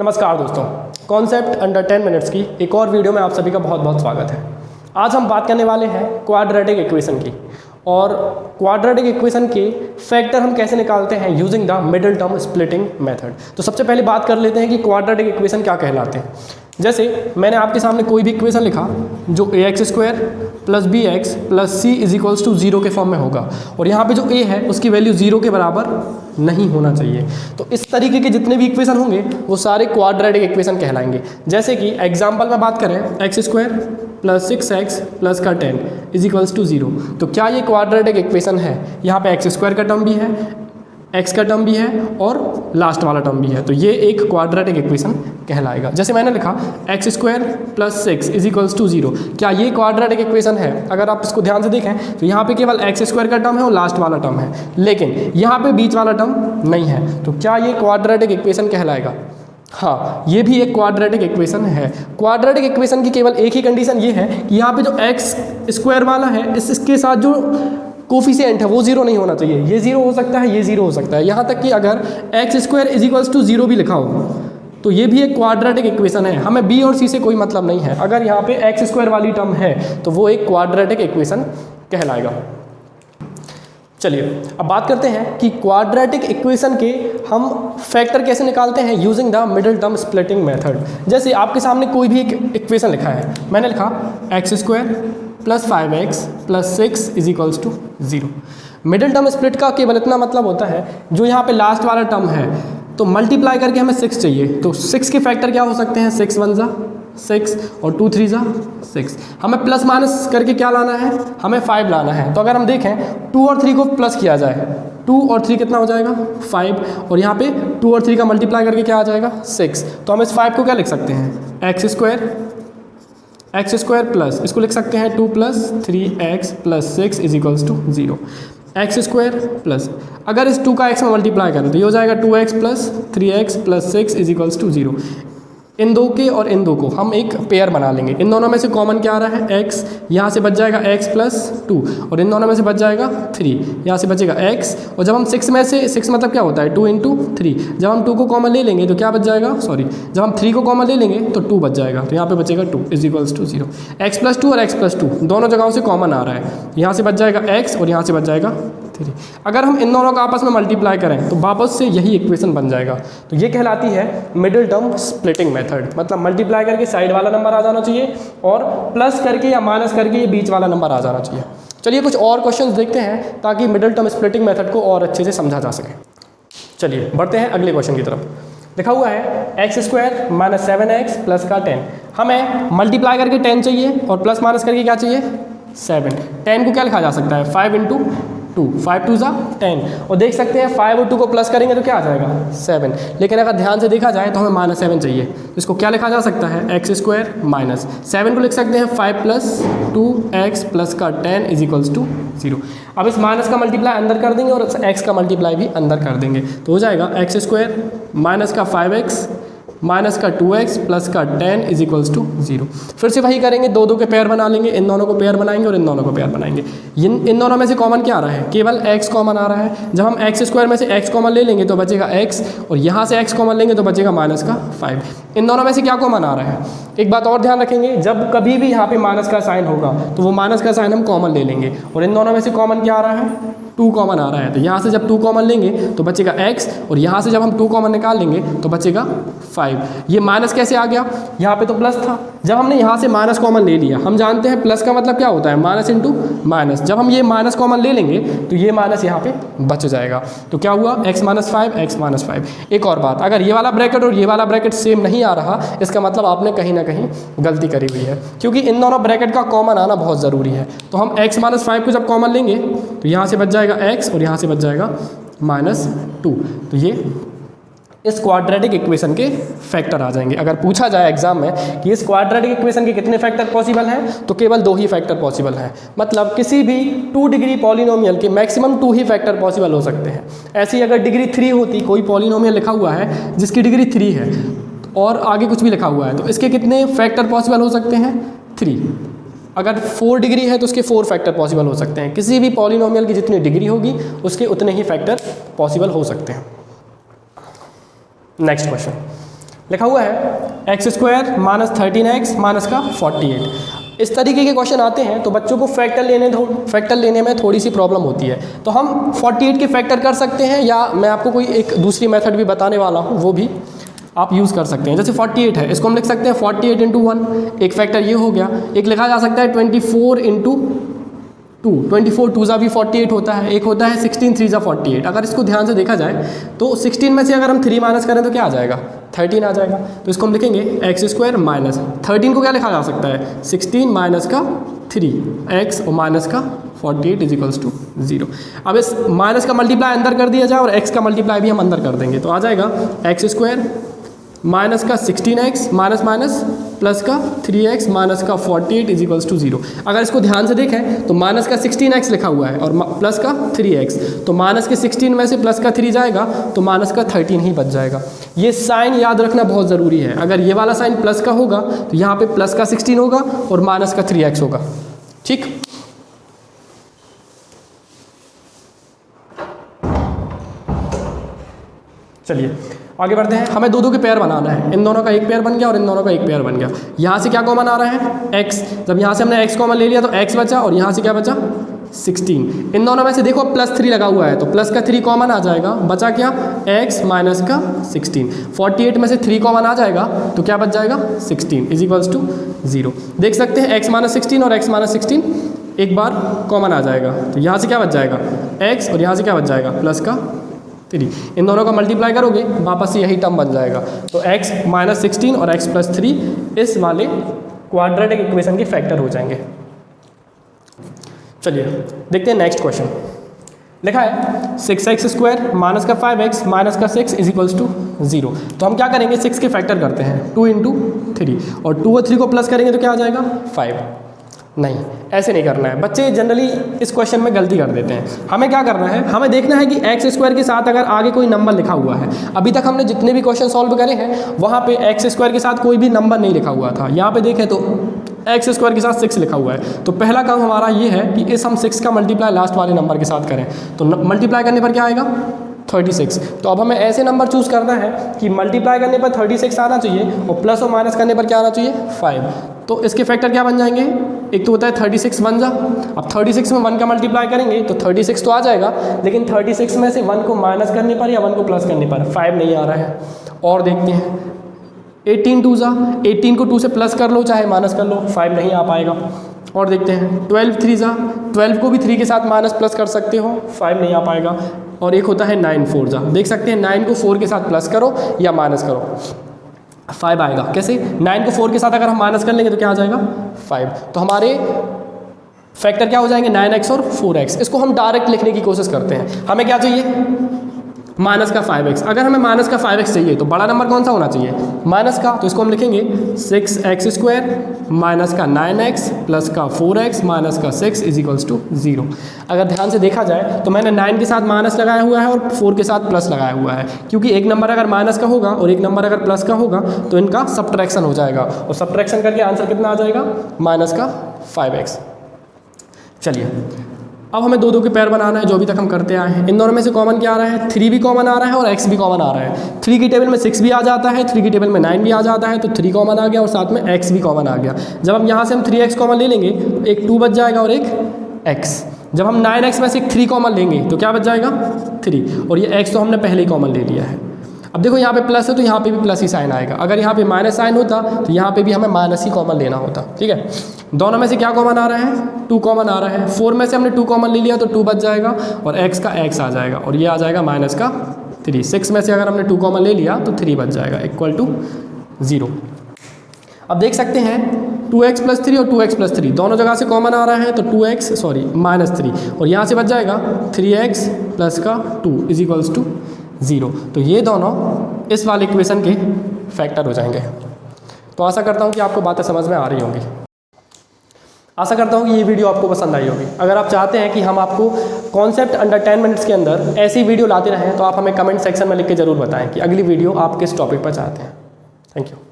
नमस्कार दोस्तों, concept under 10 minutes की एक और वीडियो में आप सभी का बहुत बहुत स्वागत है। आज हम बात करने वाले हैं क्वाड्रेटिक इक्वेशन की और क्वाड्रेटिक इक्वेशन के फैक्टर हम कैसे निकालते हैं using the middle term splitting method. तो सबसे पहले बात कर लेते हैं कि क्वाड्रेटिक इक्वेशन क्या कहलाते हैं। जैसे मैंने आपके सामने कोई भी इक्वेशन लिखा जो ax² + bx + c = 0 के फॉर्म में होगा और यहाँ पे जो a है उसकी वैल्यू 0 के बराबर नहीं होना चाहिए। तो इस तरीके के जितने भी इक्वेशन होंगे वो सारे क्वाड्रेटिक इक्वेशन कहलाएंगे। जैसे कि एग्जांपल में बात करें x² + 6x + का 10 = 0। तो क्या ये क्वाड्रेटिक इक्वेशन है? यहाँ पे x² का टर्म भी है, x का टर्म भी है और लास्ट वाला टर्म भी है, तो ये एक क्वाड्रेटिक इक्वेशन कहलाएगा। जैसे मैंने लिखा x² + 6 = 0। क्या ये क्वाड्रेटिक इक्वेशन है? अगर आप इसको ध्यान से देखें तो यहाँ पे केवल x² का टर्म है और लास्ट वाला टर्म है, लेकिन यहाँ पे बीच वाला टर्म नहीं है। तो क्या ये क्वाड्रेटिक इक्वेशन कहलाएगा? हाँ, ये भी एक क्वाड्रेटिक इक्वेशन है। क्वाड्रेटिक इक्वेशन की केवल एक ही कंडीशन ये है कि यहाँ पे जो x² वाला है इसके साथ जो कोफिशिएंट है वो 0 नहीं होना चाहिए। ये 0 हो सकता है, ये 0 हो सकता है, यहाँ तक कि अगर x² = 0 भी लिखा हो तो ये भी एक क्वाड्रेटिक इक्वेशन है। हमें b और c से कोई मतलब नहीं है। अगर यहाँ पे x² वाली टर्म है तो वो एक क्वाड्रेटिक इक्वेशन कहलाएगा। चलिए अब बात करते हैं कि क्वाड्रेटिक इक्वेशन के हम फैक्टर कैसे निकालते हैं using the middle term splitting method. जैसे आपके सामने कोई भी एक इक्वेशन लिखा है, मैंने लिखा x² + 5x + 6 = 0। Middle term split का केवल इतना मतलब होता है जो यहाँ पे लास्ट वाला टर्म है तो मल्टीप्लाई करके हमें 6 चाहिए। तो 6 के फैक्टर क्या हो सकते हैं? 6 × 1 = 6 और 2 × 3 = 6। हमें प्लस माइनस करके क्या लाना है? हमें 5 लाना है। तो अगर हम देखें 2 और 3 को प्लस किया जाए, 2 और 3 कितना हो जाएगा? 5। और यहाँ पे 2 और 3 का मल्टीप्लाई करके क्या आ जाएगा? 6। तो हम इस 5 को क्या लिख सकते हैं? x² प्लस इसको लिख सकते हैं 2 + 3x + 6 = 0। x² प्लस अगर इस 2 का x में मल्टीप्लाई करें तो ये हो जाएगा 2x + 3x + 6 = 0। इन दो के और इन दो को हम एक पेयर बना लेंगे। इन दोनों में से कॉमन क्या आ रहा है? x, यहाँ से बच जाएगा x + 2 और इन दोनों में से बच जाएगा 3, यहाँ से बचेगा x। और जब हम 6 में से 6 मतलब क्या होता है? 2 × 3। जब हम 2 को कॉमन ले लेंगे तो क्या बच जाएगा? जब हम 3 को कॉमन ले लेंगे तो 2 बच जाएगा, तो यहाँ पे बचेगा 2 = 0। x + 2 और x + 2 दोनों जगहों से कॉमन आ रहा है, यहाँ से बच जाएगा x और यहाँ से बच जाएगा 3। अगर हम इन दोनों का आपस में मल्टीप्लाई करें तो वापस से यही इक्वेशन बन जाएगा। तो ये कहलाती है मिडिल टर्म स्प्लिटिंग मेथड, मतलब मल्टीप्लाई करके साइड वाला नंबर आ जाना चाहिए और प्लस करके या माइनस करके ये बीच वाला नंबर आ जाना चाहिए। चलिए कुछ और क्वेश्चंस देखते हैं ताकि मिडिल टर्म स्प्लिटिंग मेथड को और अच्छे से समझा जा सके। चलिए बढ़ते हैं अगले क्वेश्चन की तरफ। लिखा हुआ है x² - 7x + का 10। हमें मल्टीप्लाई करके 10 चाहिए और प्लस माइनस करके क्या चाहिए? 7। 10 को क्या लिखा जा सकता है? 5 × 2, 5 × 2 = 10। और देख सकते हैं 5 और 2 को प्लस करेंगे तो क्या आ जाएगा? 7। लेकिन अगर ध्यान से देखा जाए तो हमें -7 चाहिए, तो इसको क्या लिखा जा सकता है? x² - 7 को लिख सकते हैं 5 + 2x + का 10 = 0। अब इस माइनस का मल्टीप्लाई अंदर कर देंगे और x का मल्टीप्लाई भी अंदर कर देंगे, तो हो जाएगा x² - का 5x - का 2x + का 10 = 0। फिर से वही करेंगे, दो के पेयर बना लेंगे, इन दोनों को पेयर बनाएंगे और इन दोनों को पेयर बनाएंगे। इन दोनों में से कॉमन क्या आ रहा है? केवल x कॉमन आ रहा है। जब हम x² में से x कॉमन ले लेंगे तो बचेगा x और यहाँ से x कॉमन लेंगे तो बचेगा -5। इन दोनों में से क्या कॉमन आ रहा है? एक बात और ध्यान रखेंगे, जब कभी भी यहाँ पे माइनस का साइन होगा तो वो माइनस का साइन हम कॉमन ले लेंगे और इन दोनों में से कॉमन क्या आ रहा है? 2 कॉमन आ रहा है। तो यहाँ से जब 2 कॉमन लेंगे तो बचेगा x और यहाँ से जब हम 2 कॉमन निकाल लेंगे तो बचेगा 5। ये माइनस कैसे आ गया? यहाँ पे तो प्लस था, जब हमने यहाँ से माइनस कॉमन ले लिया, हम जानते हैं प्लस का मतलब क्या होता है? Minus × minus. जब हम ये माइनस कॉमन ले लेंगे तो ये माइनस यहाँ पे बच जाएगा। तो क्या हुआ? x - 5 x - 5। एक और बात, अगर ये वाला ब्रैकेट और ये वाला ब्रैकेट सेम नहीं आ रहा, इसका मतलब आपने कहीं ना कहीं गलती करी हुई है, क्योंकि इन दोनों ब्रैकेट का कॉमन आना बहुत ज़रूरी है। तो हम x - 5 को जब कॉमन लेंगे तो यहाँ से बच जाएगा x और यहाँ से बच जाएगा -2। तो ये इस क्वाड्रेटिक इक्वेशन के फैक्टर आ जाएंगे। अगर पूछा जाए एग्जाम में कि इस क्वाड्रेटिक इक्वेशन के कितने फैक्टर पॉसिबल हैं, तो केवल 2 ही फैक्टर पॉसिबल हैं। मतलब किसी भी 2 डिग्री पॉलिनोमियल के मैक्सिमम 2 ही फैक्टर पॉसिबल हो सकते हैं। ऐसे ही अगर डिग्री 3 होती, कोई पॉलिनोमियल लिखा हुआ है जिसकी डिग्री 3 है और आगे कुछ भी लिखा हुआ है, तो इसके कितने फैक्टर पॉसिबल हो सकते हैं? 3। अगर 4 डिग्री है तो उसके 4 फैक्टर पॉसिबल हो सकते हैं। किसी भी पॉलिनोमियल की जितनी डिग्री होगी उसके उतने ही फैक्टर पॉसिबल हो सकते हैं। नेक्स्ट क्वेश्चन, लिखा हुआ है x square minus 13x minus का 48। इस तरीके के क्वेश्चन आते हैं तो बच्चों को फैक्टर लेने में थोड़ी सी प्रॉब्लम होती है। तो हम 48 के फैक्टर कर सकते हैं, या मैं आपको कोई एक दूसरी मेथड भी बताने वाला हूँ, वो भी आप यूज़ कर सकते हैं। जैसे 48 है, इसको हम लिख सकते हैं 48 इंटू 1, एक फैक्टर ये हो गया। एक लिखा जा सकता है 24 इंटू 2, 24 2 ज़ा भी 48 होता है। एक होता है 16 3 ज़ा 48। अगर इसको ध्यान से देखा जाए तो 16 में से अगर हम 3 माइनस करें तो क्या आ जाएगा, 13 आ जाएगा। तो इसको हम लिखेंगे एक्स स्क्वायर माइनस 13 को क्या लिखा जा सकता है, 16 माइनस का 3x और माइनस का 48 इज इक्वल्स टू 0। अब इस माइनस का मल्टीप्लाई अंदर कर दिया जाए और x का मल्टीप्लाई भी हम अंदर कर देंगे, तो आ जाएगा एक्स स्क्वायर माइनस का 16x माइनस माइनस प्लस का 3x माइनस का 48 इज इक्वल्स टू 0। अगर इसको ध्यान से देखें तो माइनस का 16x लिखा हुआ है और प्लस का 3x, तो माइनस के 16 में से प्लस का 3 जाएगा तो माइनस का 13 ही बच जाएगा। ये साइन याद रखना बहुत ज़रूरी है। अगर ये वाला साइन प्लस का होगा तो यहाँ पे प्लस का 16 होगा और माइनस का 3x होगा। ठीक, चलिए आगे बढ़ते हैं। हमें दो के पेयर बनाना है। इन दोनों का एक पेयर बन गया और इन दोनों का एक पेयर बन गया। यहाँ से क्या कॉमन आ रहा है, x। जब यहाँ से हमने x कॉमन ले लिया तो x बचा और यहाँ से क्या बचा, 16। इन दोनों में से देखो प्लस 3 लगा हुआ है तो प्लस का 3 कॉमन आ जाएगा, बचा क्या, x माइनस का 16। 48 में से 3 कॉमन आ जाएगा तो क्या बच जाएगा, 16 इज इक्वल्स टू 0। देख सकते हैं x माइनस 16 और x माइनस 16 एक बार कॉमन आ जाएगा, तो यहाँ से क्या बच जाएगा, x और यहाँ से क्या बच जाएगा, प्लस का 3। इन दोनों का मल्टीप्लाई करोगे वापस से यही टर्म बन जाएगा। तो x माइनस 16 और x प्लस 3 इस वाले क्वाड्रेटिक इक्वेशन के फैक्टर हो जाएंगे। चलिए देखते हैं नेक्स्ट क्वेश्चन। लिखा है 6x स्क्वायर माइनस का 5x माइनस का 6 इज इक्वल्स टू 0। तो हम क्या करेंगे, 6 के फैक्टर करते हैं 2 इंटू 3 और 2 और 3 को प्लस करेंगे तो क्या आ जाएगा, 5। नहीं, ऐसे नहीं करना है। बच्चे जनरली इस क्वेश्चन में गलती कर देते हैं। हमें क्या करना है, हमें देखना है कि एक्स स्क्वायर के साथ अगर आगे कोई नंबर लिखा हुआ है। अभी तक हमने जितने भी क्वेश्चन सॉल्व करे हैं वहाँ पे एक्स स्क्वायर के साथ कोई भी नंबर नहीं लिखा हुआ था। यहाँ पे देखें तो एक्स स्क्वायर के साथ 6 लिखा हुआ है। तो पहला काम हमारा ये है कि इस हम 6 का मल्टीप्लाई लास्ट वाले नंबर के साथ करें। तो मल्टीप्लाई करने पर क्या आएगा, 36। तो अब हमें ऐसे नंबर चूज़ करना है कि मल्टीप्लाई करने पर 36 आना चाहिए और प्लस और माइनस करने पर क्या आना चाहिए, 5। तो इसके फैक्टर क्या बन जाएंगे, एक तो होता है 36 1 जा। अब 36 में 1 का मल्टीप्लाई करेंगे तो 36 तो आ जाएगा, लेकिन 36 में से 1 को माइनस करने पर या 1 को प्लस करने पर 5 नहीं आ रहा है। और देखते हैं 18 2 जा, 18 को 2 से प्लस कर लो चाहे माइनस कर लो, 5 नहीं आ पाएगा। और देखते हैं 12 3 जा, 12 को भी 3 के साथ माइनस प्लस कर सकते हो, 5 नहीं आ पाएगा। और एक होता है 9 4 जा, देख सकते हैं 9 को 4 के साथ प्लस करो या माइनस करो, 5 आएगा। कैसे, 9 को 4 के साथ अगर हम माइनस कर लेंगे तो क्या आ जाएगा, 5। तो हमारे फैक्टर क्या हो जाएंगे, 9x और 4x। इसको हम डायरेक्ट लिखने की कोशिश करते हैं। हमें क्या चाहिए, माइनस का 5x। अगर हमें माइनस का 5x चाहिए तो बड़ा नंबर कौन सा होना चाहिए, माइनस का। तो इसको हम लिखेंगे 6x स्क्वायर माइनस का 9x प्लस का 4x माइनस का 6 इज इक्वल्स टू 0। अगर ध्यान से देखा जाए तो मैंने 9 के साथ माइनस लगाया हुआ है और 4 के साथ प्लस लगाया हुआ है, क्योंकि एक नंबर अगर माइनस का होगा और एक नंबर अगर प्लस का होगा तो इनका सब्ट्रैक्शन हो जाएगा और सब्ट्रैक्शन करके आंसर कितना आ जाएगा, माइनस का 5x। चलिए अब हमें दो के पेयर बनाना है, जो अभी तक हम करते आए हैं। इन दोनों में से कॉमन क्या आ रहा है, 3 भी कॉमन आ रहा है और x भी कॉमन आ रहा है। 3 की टेबल में 6 भी आ जाता है, 3 की टेबल में 9 भी आ जाता है, तो 3 कॉमन आ गया और साथ में x भी कॉमन आ गया। जब हम यहाँ से हम 3x कॉमन ले लेंगे तो एक 2 बच जाएगा और एक x। जब हम 9x में से एक 3 कॉमन लेंगे तो क्या बच जाएगा, 3। और ये x तो हमने पहले ही कॉमन ले लिया है। अब देखो यहाँ पे प्लस है तो यहाँ पे भी प्लस ही साइन आएगा। अगर यहाँ पे माइनस साइन होता तो यहाँ पे भी हमें माइनस ही कॉमन लेना होता। ठीक है, दोनों में से क्या कॉमन आ रहा है, 2 कॉमन आ रहा है। 4 में से हमने 2 कॉमन ले लिया तो 2 बच जाएगा और x का x आ जाएगा और ये आ जाएगा माइनस का 3। 6 में से अगर हमने 2 कॉमन ले लिया तो 3 बच जाएगा इक्वल टू 0। अब देख सकते हैं 2x प्लस 3 और 2x प्लस 3 दोनों जगह से कॉमन आ रहा है तो माइनस 3 और यहाँ से बच जाएगा 3x प्लस का 2 इज इक्वल्स टू 0। तो ये दोनों इस वाले इक्वेशन के फैक्टर हो जाएंगे। तो आशा करता हूँ कि आपको बातें समझ में आ रही होंगी। आशा करता हूँ कि ये वीडियो आपको पसंद आई होगी। अगर आप चाहते हैं कि हम आपको कॉन्सेप्ट अंडर 10 मिनट्स के अंदर ऐसी वीडियो लाते रहें तो आप हमें कमेंट सेक्शन में लिख के ज़रूर बताएं कि अगली वीडियो आप किस टॉपिक पर चाहते हैं। Thank you.